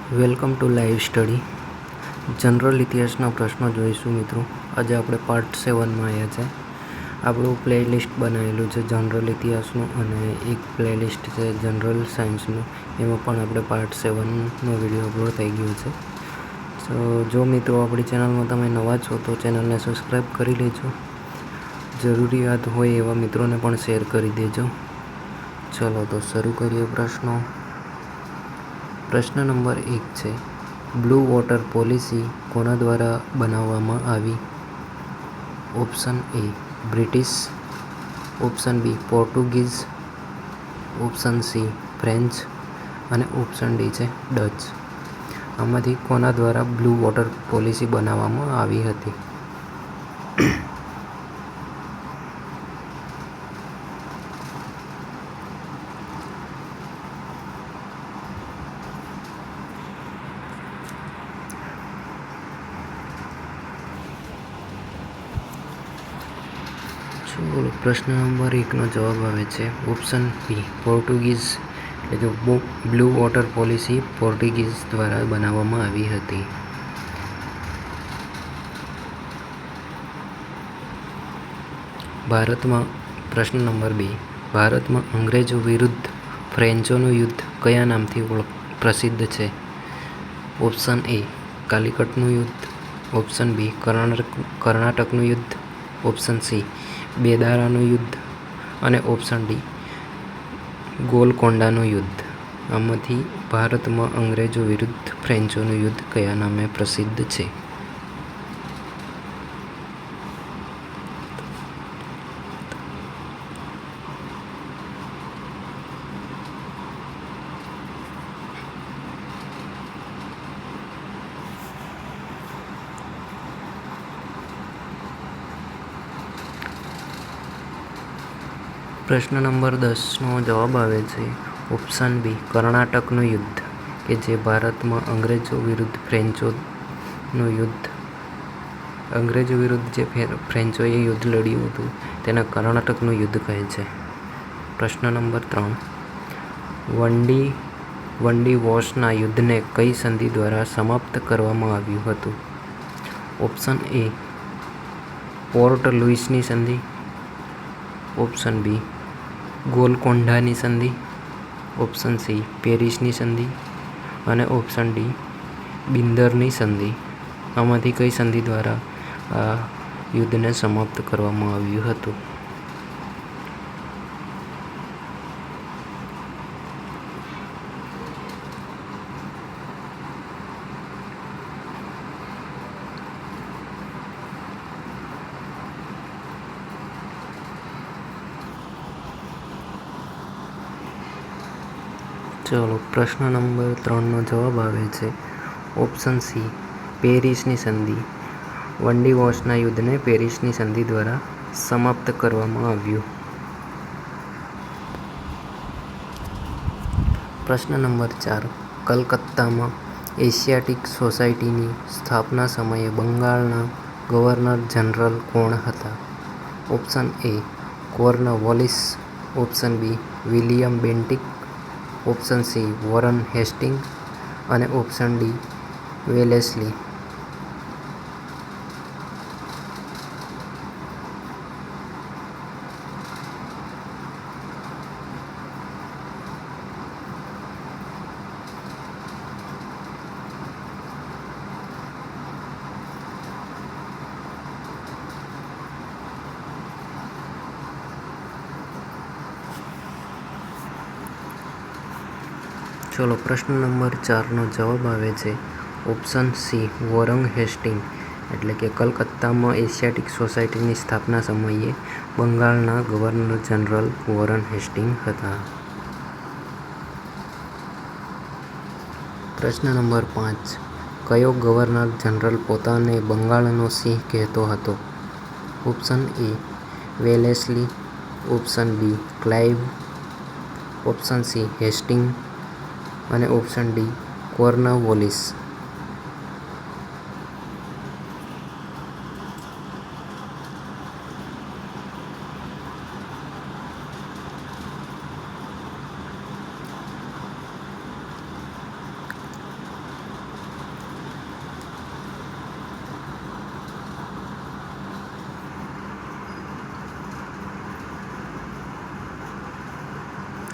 Welcome to live study. General ઇતિહાસના પ્રશ્નો જોઈશું મિત્રો. આજે આપણે પાર્ટ 7માં આવ્યા છે. આપણું પ્લેલિસ્ટ બનાવેલું છે જનરલ ઇતિહાસનું અને એક પ્લેલિસ્ટ છે જનરલ સાયન્સનું. એમાં પણ આપણે પાર્ટ 7નો વિડીયો અપલોડ થઈ ગયો છે. સો જો મિત્રો આપણી ચેનલમાં તમે નવા છો તો ચેનલને સબસ્ક્રાઈબ કરી લેજો. જરૂરિયાત હોય એવા મિત્રોને પણ શેર કરી દેજો. ચલો તો શરૂ કરીએ પ્રશ્નો. પ્રશ્ન નંબર 1 છે, બ્લુ વોટર પોલિસી કોના દ્વારા બનાવવામાં આવી? Option A British, option B Portuguese, option C French અને ઓપ્શન ડી છે ડચ. આમાંથી કોના દ્વારા બ્લુ વોટર પોલિસી બનાવવામાં આવી હતી? પ્રશ્ન નંબર 1નો જવાબ આવે છે ઓપ્શન બી પોર્ટુગીઝ. એટલે કે બ્લુ વોટર પોલિસી પોર્ટુગીઝ દ્વારા બનાવવામાં આવી હતી. ભારતમાં પ્રશ્ન નંબર 2, ભારતમાં અંગ્રેજો વિરુદ્ધ ફ્રેન્ચોનું યુદ્ધ કયા નામથી પ્રસિદ્ધ છે? ઓપ્શન એ કાલિકટનું યુદ્ધ, ઓપ્શન બી કર્ણાટકનું યુદ્ધ, ઓપ્શન સી બેદારાનું યુદ્ધ અને ઓપ્શન ડી ગોલકોન્ડાનું યુદ્ધ. આમાંથી ભારતમાં અંગ્રેજો વિરુદ્ધ ફ્રેન્ચોનું યુદ્ધ કયા નામે પ્રસિદ્ધ છે? પ્રશ્ન નંબર 10નો જવાબ આવે છે ઓપ્શન બી કર્ણાટકનું યુદ્ધ, કે જે ભારતમાં અંગ્રેજો વિરુદ્ધ ફ્રેન્ચોનું યુદ્ધ, અંગ્રેજો વિરુદ્ધ જે ફ્રેન્ચોએ યુદ્ધ લડ્યું હતું તેને કર્ણાટકનું યુદ્ધ કહે છે. પ્રશ્ન નંબર 3, વંડી વોશના યુદ્ધને કઈ સંધિ દ્વારા સમાપ્ત કરવામાં આવ્યું હતું? ઓપ્શન એ પોર્ટ લુઇસની સંધિ, ઓપ્શન બી ગોલકોન્ડાની સંધિ, ઓપ્શન સી પેરિસની સંધિ અને ઓપ્શન ડી બિંદરની સંધિ. આમાંથી કઈ સંધિ દ્વારા આ યુદ્ધને સમાપ્ત કરવામાં આવ્યું હતું? ચલો પ્રશ્ન નંબર 3નો જવાબ આવે છે ઓપ્શન સી પેરિસની સંધિ. વંડી વોશના યુદ્ધને પેરિસની સંધિ દ્વારા સમાપ્ત કરવામાં આવ્યું. પ્રશ્ન નંબર 4, કલકત્તામાં એશિયાટિક સોસાયટીની સ્થાપના સમયે બંગાળના ગવર્નર જનરલ કોણ હતા? Option A Cornwallis, option B William Bentinck, option C Warren Hastings અને ઓપ્શન ડી વેલેસ્લી. ચલો પ્રશ્ન નંબર 4નો જવાબ આવે છે ઓપ્શન સી વોરન હેસ્ટિંગ. એટલે કે કલકત્તામાં એશિયાટિક સોસાયટીની સ્થાપના સમયે બંગાળના ગવર્નર જનરલ વોરન હેસ્ટિંગ હતા. પ્રશ્ન નંબર 5, કયો ગવર્નર જનરલ પોતાને બંગાળનો સિંહ કહેતો હતો? Option A Wellesley, option B Clive, option C Hastings અને ઓપ્શન ડી કોર્નવોલિસ.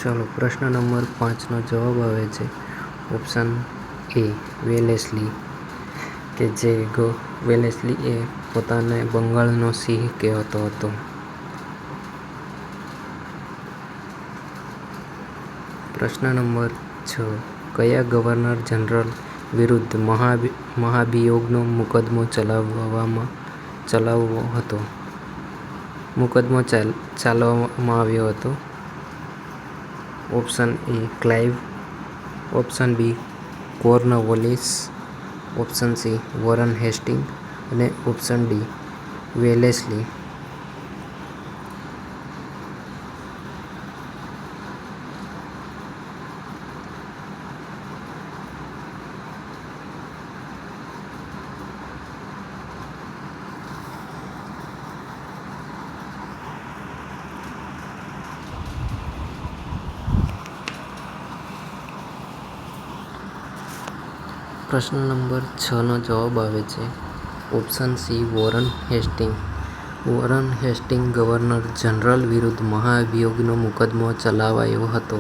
ચાલો પ્રશ્ન નંબર 5નો જવાબ આવે છે ઓપ્શન એ વેલેસ્લી, કે જે વેલેસ્લી એ પોતાને બંગાળનો સિંહ કહેતો હતો. પ્રશ્ન નંબર 6, કયા ગવર્નર જનરલ વિરુદ્ધ મહાભિયોગનો મુકદ્દમો ચાલવામાં આવ્યો હતો? Option A Clive, option B Cornwallis, option C Warren Hastings અને ઓપ્શન ડી વેલેસ્લી. પ્રશ્ન નંબર 6નો જવાબ આવે છે option C Warren Hastings. Warren Hastings governor general વિરુદ્ધ મહાભિયોગનો મુકદ્દમો ચલાવાયો હતો.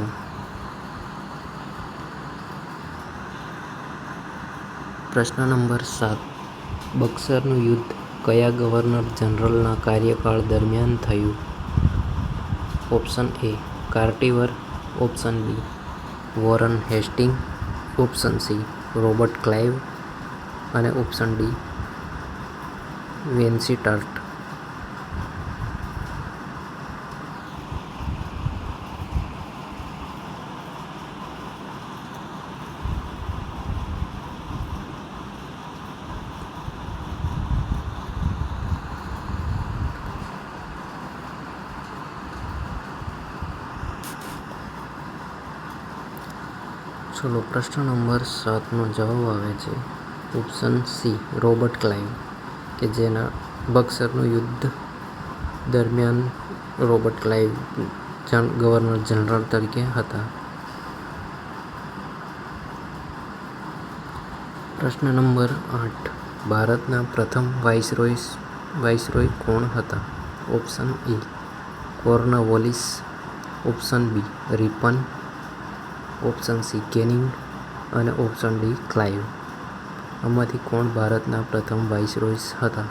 પ્રશ્ન નંબર 7, બક્સરનું યુદ્ધ કયા ગવર્નર જનરલના કાર્યકાળ દરમિયાન થયું? Option A Cartier, option B Warren Hastings, option C Robert Clive અને ઓપ્શન ડી વેનસીટાર્ટ. ચલો પ્રશ્ન નંબર 7નો જવાબ આવે છે ઓપ્શન સી રોબર્ટ ક્લાઇવ, કે જેના બક્સરનું યુદ્ધ દરમિયાન રોબર્ટ ક્લાઇવ ગવર્નર જનરલ તરીકે હતા. પ્રશ્ન નંબર 8, ભારતના પ્રથમ વાઇસરોય કોણ હતા? Option A Cornwallis, option B Ripon, option C Canning અને ઓપ્શન ડી ક્લાઇવ. આમાંથી કોણ ભારતના પ્રથમ વાઇસરોય હતા?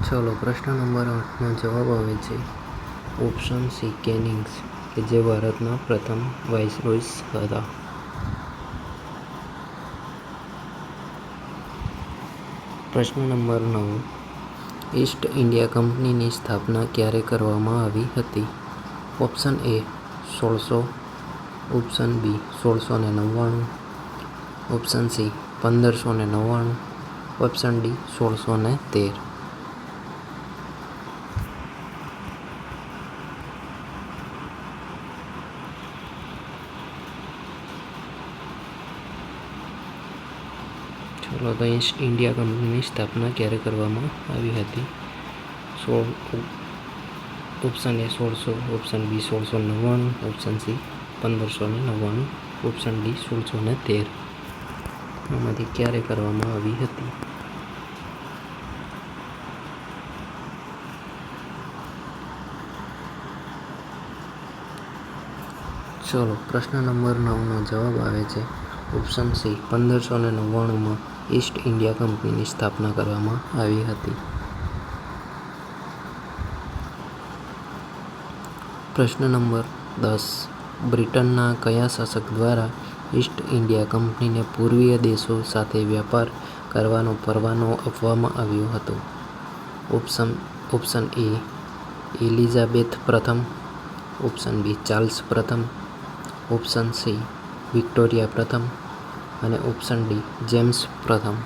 ચલો પ્રશ્ન નંબર 8નો જવાબ આવે છે ઓપ્શન સી કેનિંગ્સ, કે જે ભારતના પ્રથમ વાઇસરોય હતા. પ્રશ્ન નંબર 9, ઈસ્ટ ઇન્ડિયા કંપનીની સ્થાપના ક્યારે કરવામાં આવી હતી? Option A 1600, option B 1699, option C 1599, option D 1613. ચલો તો ઈસ્ટ ઇન્ડિયા કંપનીની સ્થાપના ક્યારે કરવામાં આવી હતી? Option A 1600, option B 1699, option C 1599, option D 1613. આમાંથી ક્યારે કરવામાં આવી હતી? ચલો પ્રશ્ન નંબર 9નો જવાબ આવે છે ઓપ્શન સી 1599માં ઈસ્ટ ઇન્ડિયા કંપનીની સ્થાપના કરવામાં આવી હતી. પ્રશ્ન નંબર 10, બ્રિટનના કયા શાસક દ્વારા ઈસ્ટ ઇન્ડિયા કંપનીને પૂર્વીય દેશો સાથે વેપાર કરવાનો પરવાનો આપવામાં આવ્યો હતો? ઓપ્શન એ એલિઝાબેથ પ્રથમ, ઓપ્શન બી ચાર્લ્સ પ્રથમ, ઓપ્શન સી વિક્ટોરિયા પ્રથમ અને ઓપ્શન ડી જેમ્સ પ્રથમ.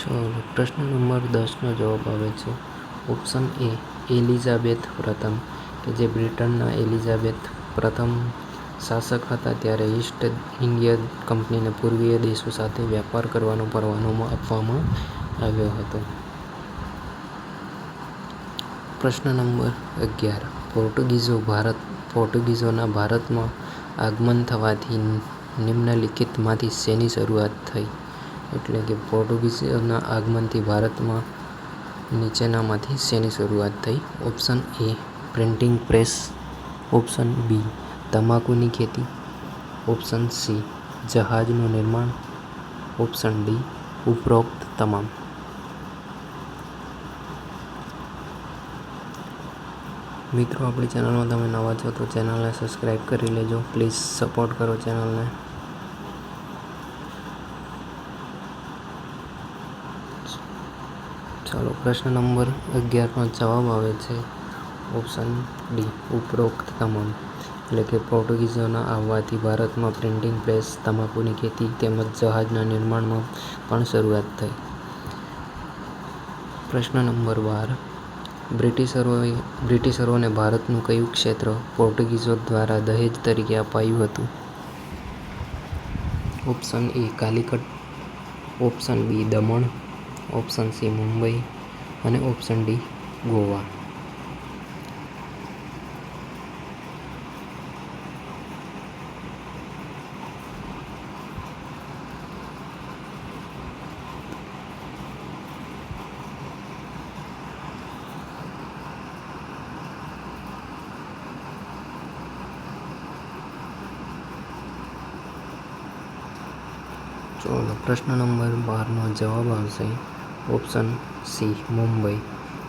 ચલો, પ્રશ્ન નંબર 10નો જવાબ આવે છે ઓપ્શન એ એલિઝાબેથ પ્રથમ, કે જે બ્રિટનના એલિઝાબેથ પ્રથમ શાસક હતા ત્યારે ઈસ્ટ ઇન્ડિયા કંપનીને પૂર્વીય દેશો સાથે વ્યાપાર કરવાનો પરવાનો આપવામાં આવ્યો હતો. પ્રશ્ન નંબર 11 પોર્ટુગીઝોના ભારતમાં આગમન થવાથી નિમ્નલિખિતમાંથી શેની શરૂઆત થઈ? એટલે કે પોર્ટુગીઝોના આગમનથી ભારતમાં નીચેનામાંથી શેની શરૂઆત થઈ? Option A printing press, option B તમાકુની ખેતી, ઓપ્શન સી જહાજનું નિર્માણ, ઓપ્શન ડી ઉપરોક્ત તમામ. મિત્રો, આપણી ચેનલમાં તમે નવા છો તો ચેનલને સબસ્ક્રાઈબ કરી લેજો. પ્લીઝ સપોર્ટ કરો ચેનલને. ચાલો, પ્રશ્ન નંબર 11નો જવાબ આવે છે ઓપ્શન ડી ઉપરોક્ત તમામ, એટલે કે પોર્ટુગીઝોના આવવાથી ભારતમાં પ્રિન્ટિંગ પ્રેસ, તમાકુની ખેતી તેમજ જહાજના નિર્માણમાં પણ શરૂઆત થઈ. પ્રશ્ન નંબર 12 બ્રિટિશરોને ભારતનું કયું ક્ષેત્ર પોર્ટુગીઝો દ્વારા દહેજ તરીકે અપાયું હતું? Option A Calicut, option B Daman, option C Mumbai અને ઓપ્શન ડી ગોવા. ચલો, પ્રશ્ન નંબર 12નો જવાબ આવશે ઓપ્શન સી મુંબઈ,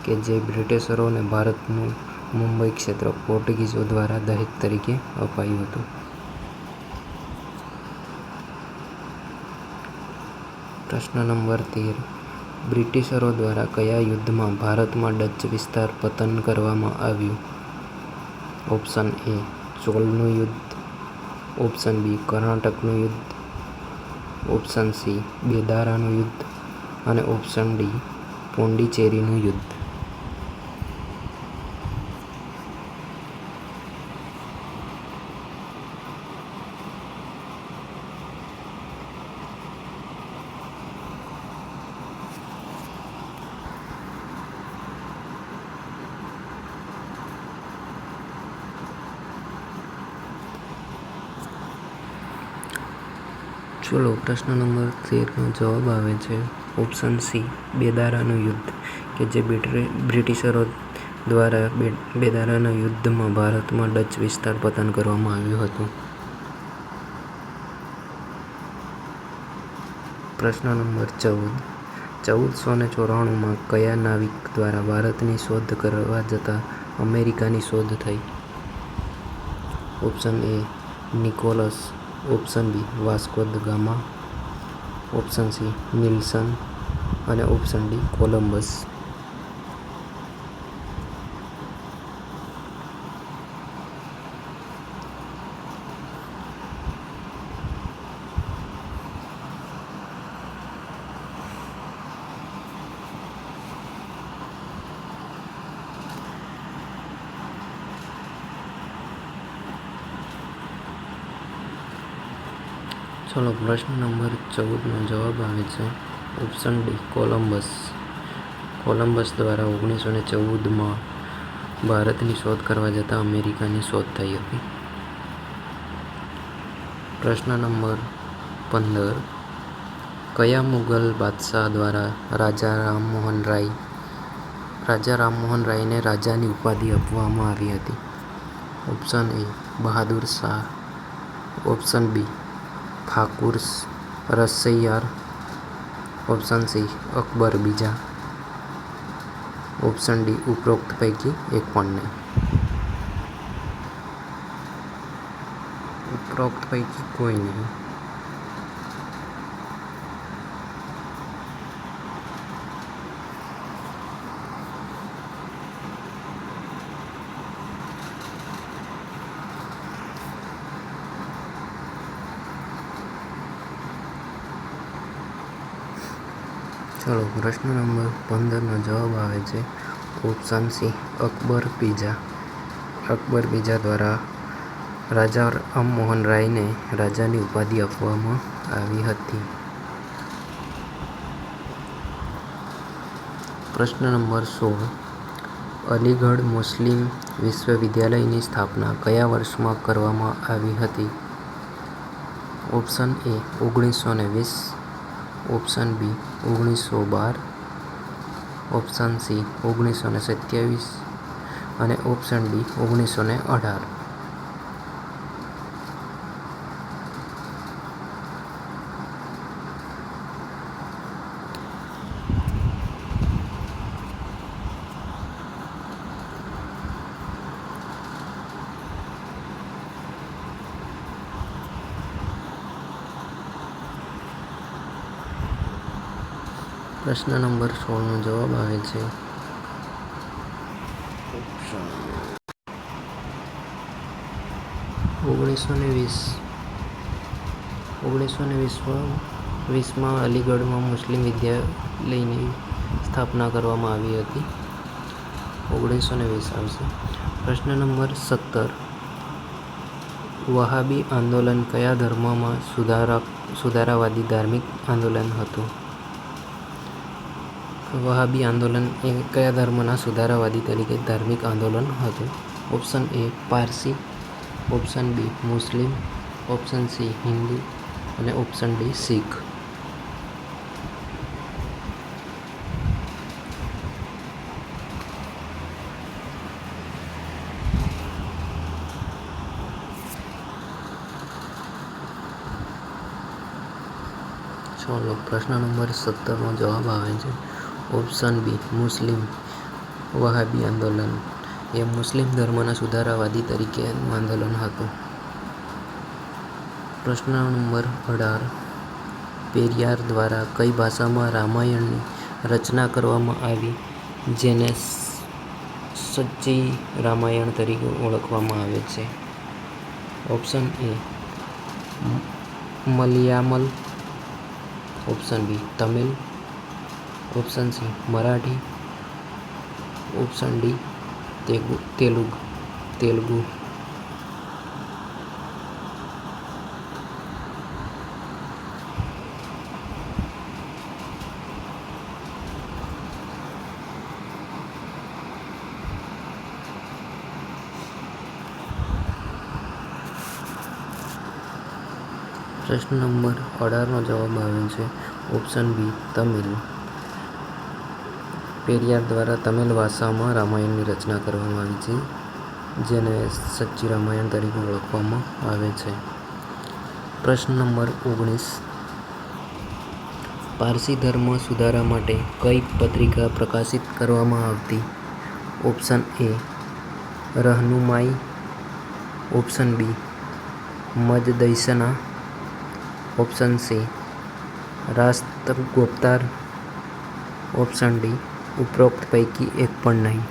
કે જે બ્રિટિશરોને ભારતનું મુંબઈ ક્ષેત્ર પોર્ટુગીઝો દ્વારા દહેજ તરીકે અપાયું હતું. પ્રશ્ન નંબર 13 બ્રિટિશરો દ્વારા કયા યુદ્ધમાં ભારતમાં ડચ વિસ્તાર પતન કરવામાં આવ્યું? ઓપ્શન એ ચોલનું યુદ્ધ, ઓપ્શન બી કર્ણાટકનું યુદ્ધ, ઓપ્શન સી બેદારાનું યુદ્ધ અને ઓપ્શન ડી પોંડિચેરીનું યુદ્ધ. ચલો, પ્રશ્ન નંબર 13નો જવાબ આવે છે ઓપ્શન સી બેદારાનું યુદ્ધ, કે જે બ્રિટિશરો દ્વારા બેદારાના યુદ્ધમાં ભારતમાં ડચ વિસ્તાર પતન કરવામાં આવ્યું હતું. પ્રશ્ન નંબર 1494માં કયા નાવિક દ્વારા ભારતની શોધ કરવા જતાં અમેરિકાની શોધ થઈ? Option A Nicholas, option B Vasco da Gama, option C Nilsson અને ઓપ્શન ડી કોલંબસ. ચલો, પ્રશ્ન નંબર 14નો જવાબ આવે છે ઓપ્શન ડી કોલંબસ. કોલંબસ દ્વારા 1914માં ભારતની શોધ કરવા જતાં અમેરિકાની શોધ થઈ હતી. પ્રશ્ન નંબર 15 કયા મુગલ બાદશાહ દ્વારા રાજા રામમોહન રાયને રાજાની ઉપાધિ આપવામાં આવી હતી? Option A Bahadur Shah, option B Thakur રસૈયાર, ઓપ્શન સી અકબર બીજા, ઓપ્શન ડી ઉપરોક્ત પૈકી એક પણ નહીં. ઉપરોક્ત પૈકી કોઈ નહીં. ચલો પ્રશ્ન નંબર 15નો જવાબ આવે છે ઓપ્શન સી અકબર બીજા દ્વારા રાજા રામમોહન રાયને રાજાની ઉપાધિ આપવામાં આવી હતી. પ્રશ્ન નંબર 16 અલીગઢ મુસ્લિમ વિશ્વવિદ્યાલયની સ્થાપના કયા વર્ષમાં કરવામાં આવી હતી? Option A 1920, option B 1912, option C 1927 અને ઓપ્શન ડી 1918. પ્રશ્ન નંબર 16નો જવાબ આવે છે ઓપ્શન 1920માં અલીગઢમાં મુસ્લિમ વિદ્યાલયની સ્થાપના કરવામાં આવી હતી. 1920 આવશે. પ્રશ્ન નંબર 17 વહાબી આંદોલન કયા ધર્મમાં સુધારાવાદી ધાર્મિક આંદોલન હતું? વહાબી આંદોલન એ કયા ધર્મના સુધારાવાદી તરીકે ધાર્મિક આંદોલન હતું? Option A Parsi, option B Muslim, option C Hindu અને ઓપ્શન ડી શીખ. ચલો પ્રશ્ન નંબર 17નો જવાબ આવે છે ઓપ્શન બી મુસ્લિમ. વહાબી આંદોલન એ મુસ્લિમ ધર્મના સુધારાવાદી તરીકેનું આંદોલન હતું. પ્રશ્ન નંબર 18 પેરિયાર દ્વારા કઈ ભાષામાં રામાયણની રચના કરવામાં આવી જેને સચ્ચી રામાયણ તરીકે ઓળખવામાં આવે છે? Option A Malayalam, option B Tamil, option C Marathi, option D Telugu. પ્રશ્ન નંબર 18નો જવાબ આવે છે ઓપ્શન બી તમિલ. પેરિયાર દ્વારા તમિલ ભાષામાં રામાયણની રચના કરવામાં આવી છે જેને સચ્ચી રામાયણ તરીકે ઓળખવામાં આવે છે. પ્રશ્ન નંબર 19 પારસી ધર્મ સુધારા માટે કઈ પત્રિકા પ્રકાશિત કરવામાં આવતી? Option A Rahnumai, option B Mazdayasnan, option C Rast Goftar, option D ઉપરોક્ત પૈકી એક પણ નહીં.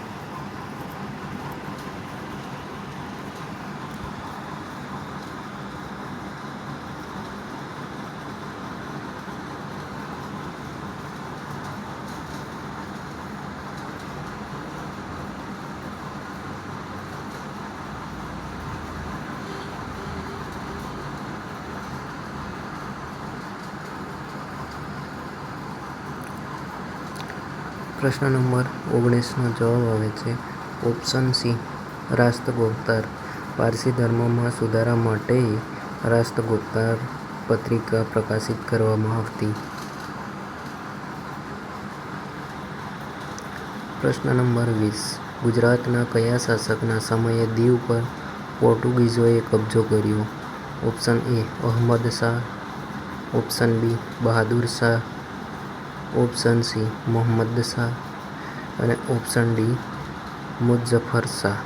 પ્રશ્ન નંબર 19નો જવાબ આવે છે ઓપ્શન સી રાષ્ટ્રગોપ્તાર. પારસી ધર્મમાં સુધારા માટે રાષ્ટ્રગોપ્તાર પત્રિકા પ્રકાશિત કરવામાં આવતી. પ્રશ્ન નંબર 20 ગુજરાતના કયા શાસકના સમયે દીવ પર પોર્ટુગીઝોએ કબજો કર્યો? Option A Ahmad Shah, option B Bahadur Shah, option C Mohammad Shah અને ઓપ્શન ડી મુઝફ્ફર શાહ.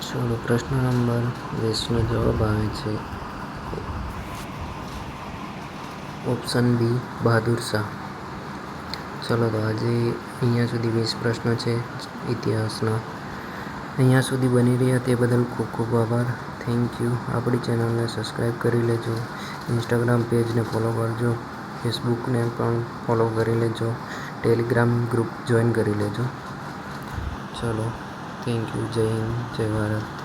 ચલો પ્રશ્ન નંબર 20નો જવાબ આવે છે ઓપ્શન બી બહાદુર શાહ. ચલો તો આજે અહીંયા સુધી 20 પ્રશ્નો છે ઇતિહાસના. અહીંયા સુધી બની રહ્યા તે બદલ ખૂબ ખૂબ આભાર. Thank you. આપણી ચેનલને સબસ્ક્રાઈબ કરી લેજો. ઇન્સ્ટાગ્રામ પેજને ફોલો કરજો. ફેસબુકને પણ ફોલો કરી લેજો. ટેલિગ્રામ ગ્રુપ જોઈન કરી લેજો. ચલો થેન્ક યુ. જય હિન્દ, જય ભારત.